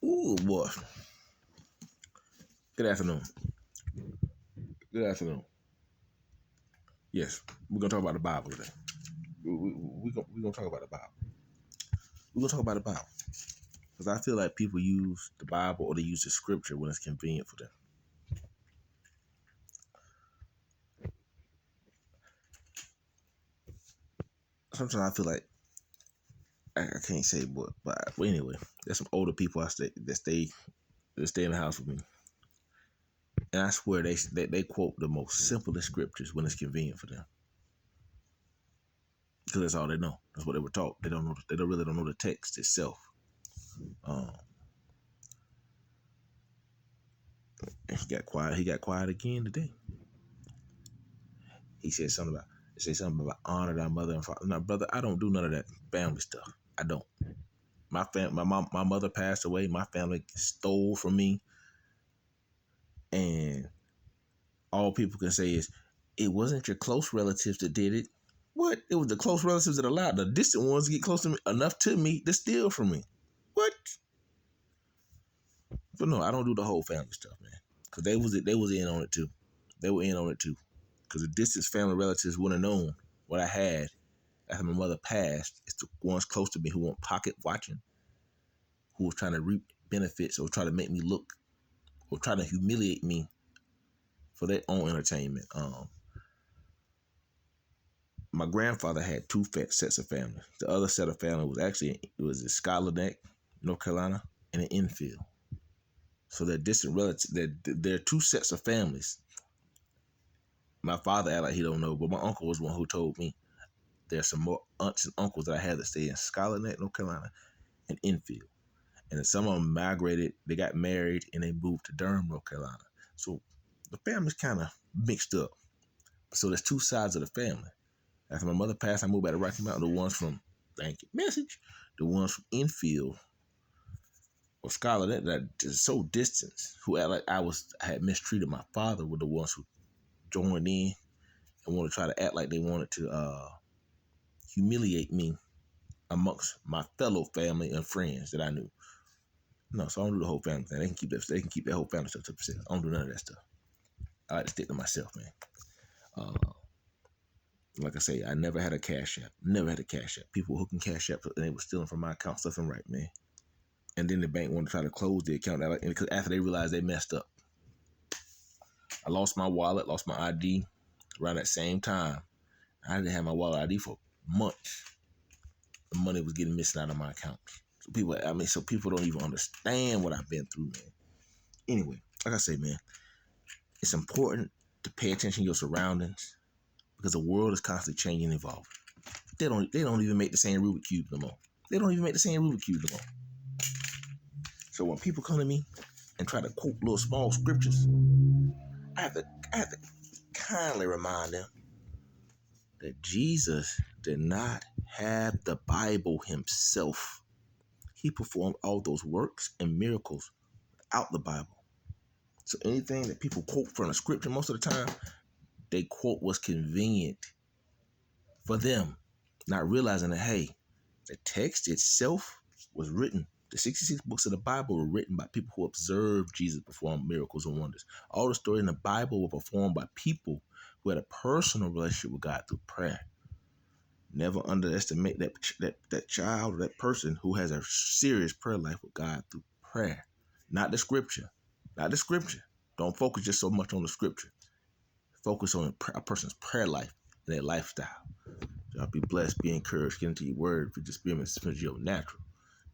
Ooh, boy. Good afternoon. Good afternoon. Yes, we're gonna talk about the Bible today. We're gonna talk about the Bible. We're gonna talk about the Bible because I feel like people use the Bible or they use the Scripture when it's convenient for them. Sometimes I feel like I can't say what, but anyway, there's some older people that stay in the house with me, and I swear they quote the most simplest scriptures when it's convenient for them because that's all they know. That's what they were taught. They don't know. They don't really don't know the text itself. Um, and he got quiet. He got quiet again today. He said something about honor thy mother and father. Now, brother, I don't do none of that family stuff. I don't. My mother passed away. My family stole from me, and all people can say is, it wasn't your close relatives that did it. What? It was the close relatives that allowed the distant ones to get close to me enough to me to steal from me. What? But no, I don't do the whole family stuff, man. Cause they was in on it too. They were in on it too. Cause the distant family relatives wouldn't have known what I had after my mother passed. It's the ones close to me who want pocket watching, who was trying to reap benefits or try to make me look or try to humiliate me for their own entertainment. My grandfather had two sets of family. The other set of family was in Scholar Neck, North Carolina, and in Enfield. So they're distant relatives. They're two sets of families. My father act like he don't know, but my uncle was one who told me. There's some more aunts and uncles that I had that stay in Scholar Neck, North Carolina, and Enfield. And then some of them migrated, they got married, and they moved to Durham, North Carolina. So the family's kind of mixed up. So there's two sides of the family. After my mother passed, I moved back to Rocky Mountain. The ones from, thank you, message. The ones from Enfield or Scholar that is so distant, who act like I had mistreated my father, were the ones who joined in and wanted to try to act like they wanted to humiliate me amongst my fellow family and friends that I knew. No, so I don't do the whole family thing. They can keep that. They can keep that whole family stuff to themselves. I don't do none of that stuff. I like to stick to myself, man. Like I say, I never had a cash app. Never had a cash app. People were hooking cash app and they were stealing from my account, stuff and right, man. And then the bank wanted to try to close the account because after they realized they messed up. I lost my wallet, lost my ID around that same time. I didn't have my wallet ID for months. The money was getting missing out of my account. So people don't even understand what I've been through, man. Anyway, like I say, man, it's important to pay attention to your surroundings because the world is constantly changing and evolving. They don't even make the same Rubik's Cube no more. They don't even make the same Rubik's Cube no more. So when people come to me and try to quote little small scriptures, I have to kindly remind them that Jesus did not have the Bible himself. He performed all those works and miracles without the Bible. So anything that people quote from the scripture, most of the time, they quote what's convenient for them, not realizing that, hey, the text itself was written. The 66 books of the Bible were written by people who observed Jesus perform miracles and wonders. All the stories in the Bible were performed by people who had a personal relationship with God through prayer. Never underestimate that child or that person who has a serious prayer life with God through prayer, not the scripture. Not the scripture. Don't focus just so much on the scripture. Focus on a person's prayer life and their lifestyle. Y'all be blessed, be encouraged. Get into your word. If you just be your natural.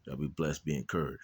Y'all be blessed, be encouraged.